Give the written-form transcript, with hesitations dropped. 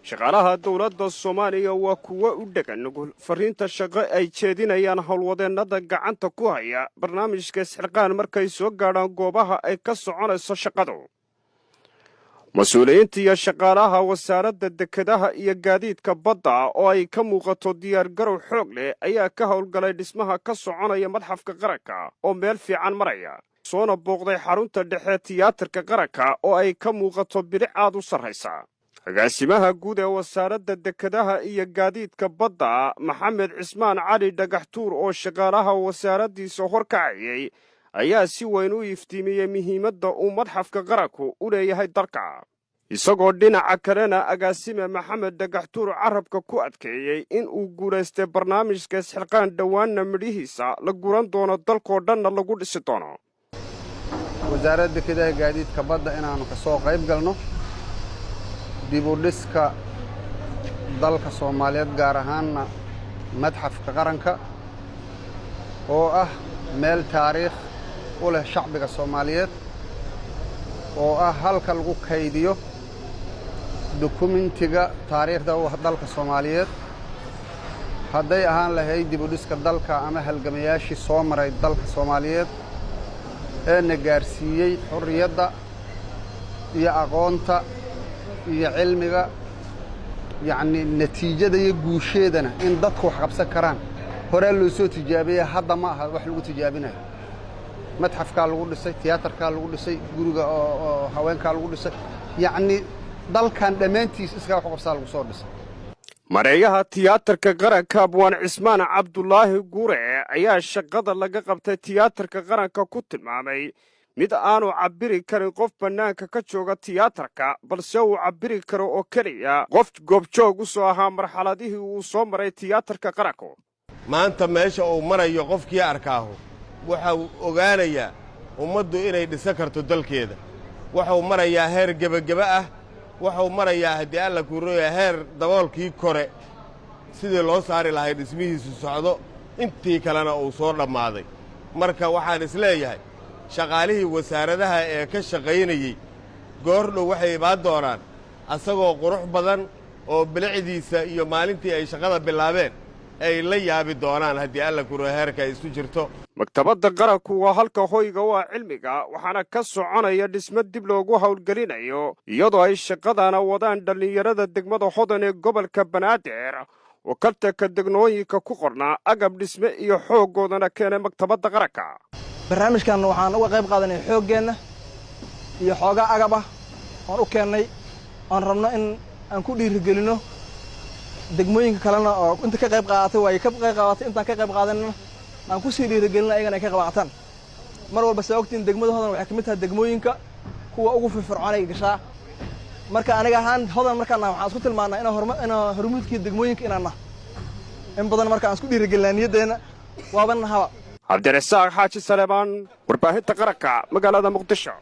shaqaalaha dawladda Soomaaliya waa kuwa u dhagan nugul fariinta shaqo ay jeedinayaan howlwadeennada gacanta ku haya barnaamijka isxilqaan markay soo gaadhaan goobaha ay ka soconayso shaqadu. mas-uuliyiinta iyo shaqaalaha wasaaradda dekedaha iyo gaadiidka badda oo ay ka muuqato diyaargarow xoog leh ayaa ka howlgalay dhismaha ka soconaya madxafka qaranka oo meel fiican maraya, soona booqday xarunta dhexe tiyaatarka qaranka oo ay ka muuqato bilic aad u sarraysa. agaasimaha guud ee wasaaradda dekedaha iyo gaadiidka badda maxamed cismaan cali dhagaxtuur oo shaqaalaha wasaaraddiisa horkacayay ayaa si weyn u iftiimiyey muhiimadda uu madxafka qaranku u leeyahay dalka, isagoo dhinaca kalena agaasime maxamed dhagaxtuur carabka ku adkeeyey in uu guulaystay barnaamijka isxilqaan dhowaanna midhihiisa la guran doono dalkoo dhanna lagu dhisi doono. wasaaradda dekedaha gaadiidka badda inaannu ka soo qayb galno dib u dhiska dalka Soomaaliyeed gaar ahaanna madxafka qaranka oo ah meel taariikh u leh shacbiga Soomaaliyeed oo ah halka lagu kaydiyo dokumentiga taariikhda dalka Soomaaliyeed hadday ahaan lahayd dib u dhiska dalka ama halgamayaashii soo maray dalka Soomaaliyeed ee na gaarsiiyey xorriyadda iyo aqoonta iyo cilmiga yacni natiijada iyo guusheedana in dadku wax qabsan karaan hore loo soo tijaabiyay hadda ma aha wax lagu tijaabinayo. madxafka lagu dhisay, tiyaatarka lagu dhisay, guriga oo haweenka lagu dhisay, yacni dalkan dhammaantiis iska wax qabsaa lagu soo dhisay. mareeyaha tiyaatarka qaranka abwaan cismaan cabdulaahi guure ayaa shaqada laga qabtay tiyaatarka qaranka ku tilmaamay mid aanu cabbiri karin qof bannaanka ka jooga tiyaatarka, balse uu cabbiri karo oo keliya qof goobjoog u soo ahaa marxaladihii uu soo maray tiyaatarka qaranku. maanta meesha uu marayo qofkii arkaahu waxa uu ogaanayaa ummaddu inay dhisan karto dalkeeda. waxuu marayaa heer gebageba ah, waxuu marayaa haddii alla kuurooya heer daboolkii kore sidii loo saari lahay dhismihiisu socdo, intii kalena uu soo dhammaaday. marka waxaan isleeyahay shaqaalihii wasaaradaha ee ka shaqaynayey goordhow waxay imaan doonaan asagoo qurux badan oo bilicdiisa iyo maalintii ay shaqada bilaabeen ay la yaabi doonaan haddii alla kuro heerka ay isu jirto. maktabadda qaranku waa halka hoyga waa cilmiga, waxaana ka soconaya dhismo dib loogu howlgelinayo iyadoo ay shaqadana wadaan dhallinyarada degmada hodan ee gobolka banaadir oo kaltanka degnooyinka ku qornaa agab dhisme iyo xooggoodana keenay maktabadda qaranka. barnaamijkan waxaan uga qayb qaadanay xooggeenna iyo xoogaa agab ah oon u keennay oon rabno in aan ku dhiirigelino degmooyinka kalena oo inta ka qayb qaadatay way ka qayb qaadatay intaan ka qayb qaadanna aan ku sii dhiirigelino ayagana ay ka qayb qaataan. mar walba sababtiin degmada hodan waxay ka mid tahay degmooyinka kuwa ugu firfircoon ay gashaa. marka aniga ahaan hodan markaana waxaan isku tilmaannaa inaan hormuudkii degmooyinka inaanna in badan marka aan isku dhiirigelinaa niyaddeena waaba nahaba. cabdirasaaq xaaji saleebaan, warbaahinta qaranka, magaalada muqdisho.